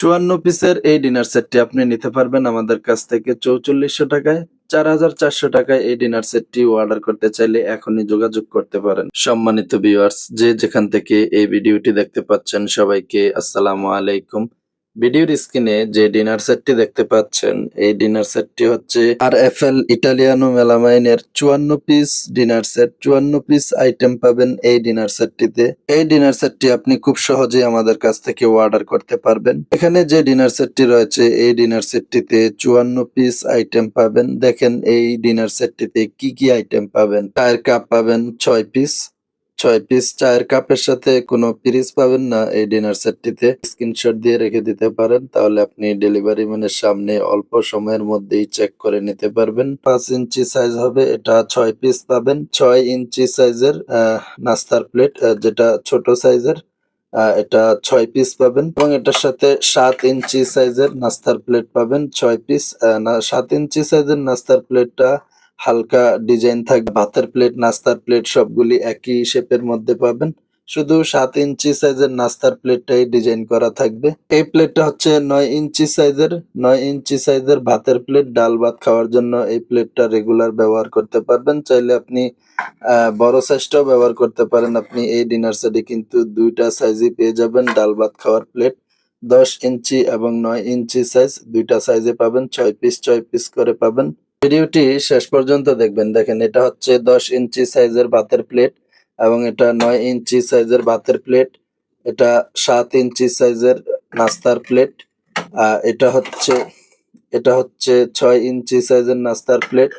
৫৪ পিসের এই ডিনার সেটটি আপনি নিতে পারবেন আমাদের কাছ থেকে ৪৪০০ টাকায়। ৪,৪০০ টাকায় এই ডিনার সেটটি অর্ডার করতে চাইলে এখনই যোগাযোগ করতে পারেন। সম্মানিত ভিউয়ার্স, যে যেখান থেকে এই ভিডিওটি দেখতে পাচ্ছেন সবাইকে আসসালামু আলাইকুম। ভিডিওর স্ক্রিনে যে ডিনার সেটটি দেখতে পাচ্ছেন এই ডিনার সেটটি হচ্ছে RFL ইটালিয়ানো মেলামাইনের ৫৪ piece dinner set. ৫৪ piece item পাবেন এই ডিনার সেটটিতে। এই ডিনার সেটটি আপনি খুব সহজেই আমাদের কাছ থেকে অর্ডার করতে পারবেন। এখানে যে ডিনার সেটটি রয়েছে এই ডিনার সেটটিতে ৫৪ পিস আইটেম পাবেন। দেখেন এই ডিনার সেটটিতে কি কি আইটেম পাবেন। চায়ের কাপ পাবেন ৬ পিস। ৬ পিস চায়ের কাপের সাথে কোনো পিরিচ পাবেন না এই ডিনার সেটটিতে। স্ক্রিনশট দিয়ে রেখে দিতে পারেন, তাহলে আপনি ডেলিভারি ম্যানের সামনে অল্প সময়ের মধ্যেই চেক করে নিতে পারবেন। ৫ ইঞ্চি সাইজ হবে, এটা ৬ পিস পাবেন। ৬ ইঞ্চি সাইজের নাস্তার প্লেট, যেটা ছোট সাইজের, এটা ৬ পিস পাবেন এবং এটার সাথে ৭ ইঞ্চি সাইজের নাস্তার প্লেট পাবেন ৬ পিস। ৭ ইঞ্চি সাইজের নাস্তার প্লেটটা হালকা ডিজাইন থাকবে। ভাতের প্লেট, নাস্তার প্লেট সবগুলি একই শেপের মধ্যে পাবেন। শুধু ৭ ইঞ্চি সাইজের নাস্তার প্লেটটাই ডিজাইন করা থাকবে। এই প্লেটটা হচ্ছে ৯ ইঞ্চি সাইজের। ৯ ইঞ্চি সাইজের ভাতের প্লেট। ডাল ভাত খাওয়ার জন্য এই প্লেটটা রেগুলার ব্যবহার করতে পারবেন। চাইলে আপনি বড় সাইজটাও ব্যবহার করতে পারেন। আপনি এই ডিনার সেটে কিন্তু ২ টা সাইজই পেয়ে যাবেন ডাল ভাত খাওয়ার প্লেট। ১০ ইঞ্চি এবং ৯ ইঞ্চি সাইজ ২ টা সাইজে পাবেন। ৬ পিস ৬ পিস করে পাবেন। ভিডিওটি শেষ পর্যন্ত দেখবেন। দেখেন এটা হচ্ছে ১০ ইঞ্চি সাইজের ভাতের প্লেট এবং এটা ৯ ইঞ্চি সাইজের ভাতের প্লেট। এটা ৭ ইঞ্চি সাইজের নাস্তার প্লেট। এটা হচ্ছে ৬ ইঞ্চি সাইজের নাস্তার প্লেট।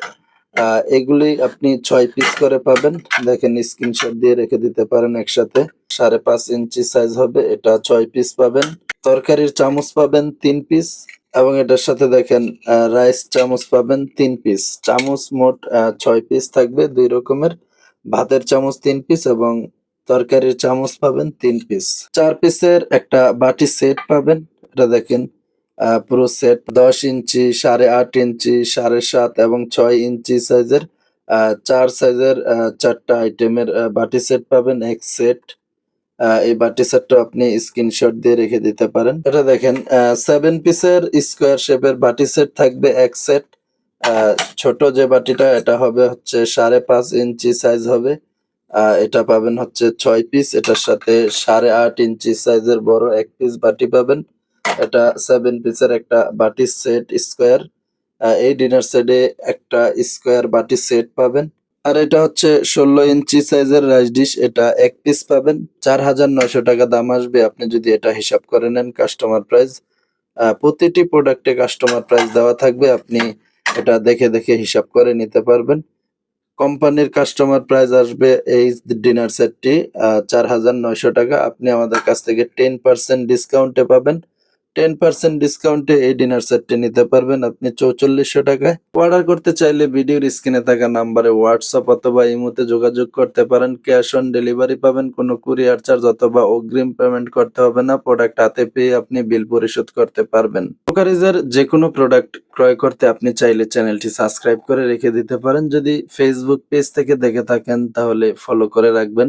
এগুলি আপনি ৬ পিস করে পাবেন। দেখেন স্ক্রিনশট দিয়ে রেখে দিতে পারেন একসাথে। ৫.৫ ইঞ্চি সাইজ হবে, এটা ৬ পিস পাবেন। তরকারির চামচ পাবেন ৩ পিস এবং এটার সাথে দেখেন রাইস চামচ পাবেন ৩ পিস। চামচ মোট ৬ পিস থাকবে ২ রকমের। ভাতের চামচ ৩ পিস এবং তরকারির চামচ পাবেন ৩ পিস। ৪ পিসের একটা বাটি সেট পাবেন। এটা দেখেন পুরো সেট ১০ ইঞ্চি, ৮.৫ ইঞ্চি, ৭.৫ এবং ৬ ইঞ্চি সাইজের ৪ সাইজের ৪ টা আইটেমের বাটি সেট পাবেন, এক সেট। এই বাটি সেটটা আপনি স্ক্রিনশট দিয়ে রেখে দিতে পারেন। এটা দেখেন 7 পিসের স্কোয়ার শেপের বাটি সেট থাকবে এক সেট। আ ছোট যে বাটিটা এটা হবে হচ্ছে ৫.৫ ইঞ্চি সাইজ হবে। এটা পাবেন হচ্ছে ৬ পিস। এটার সাথে ৮.৫ ইঞ্চি সাইজের বড় ১ পিস বাটি পাবেন। এটা 7 পিসের একটা বাটি সেট স্কোয়ার। এই ডিনার সেটে একটা স্কোয়ার বাটি সেট পাবেন। আর এটা হচ্ছে ১৬ ইঞ্চি সাইজের রাইস ডিশ। এটা ১ পিস পাবেন। ৪,৯০০ টাকা দাম আসবে আপনি যদি এটা হিসাব করে নেন কাস্টমার প্রাইস। প্রতিটি প্রোডাক্টে কাস্টমার প্রাইস দেওয়া থাকবে। আপনি এটা দেখে, দেখে হিসাব করে নিতে পারবেন। কোম্পানির কাস্টমার প্রাইস আসবে এই ডিনার সেটটি ৪,৯০০ টাকা। আপনি আমাদের কাছ থেকে 10% ডিসকাউন্টে পাবেন। 10% ডিসকাউন্টে এই ডিনার সেটটি নিতে পারবেন আপনি ৪৪০০ টাকায়। অর্ডার করতে চাইলে ভিডিওর স্ক্রিনে থাকা নাম্বারে হোয়াটসঅ্যাপ অথবা ইমোতে যোগাযোগ করতে পারেন। ক্যাশ অন ডেলিভারি পাবেন। কোনো কুরিয়ার চার্জ অথবা অগ্রিম পেমেন্ট করতে হবে না। প্রোডাক্ট হাতে পেয়ে আপনি বিল পরিশোধ করতে পারবেন। ব্রোকারেজের যেকোনো প্রোডাক্ট ক্রয় করতে আপনি চাইলে চ্যানেলটি সাবস্ক্রাইব করে রেখে দিতে পারেন। যদি ফেসবুক পেজ থেকে দেখে থাকেন তাহলে ফলো করে রাখবেন।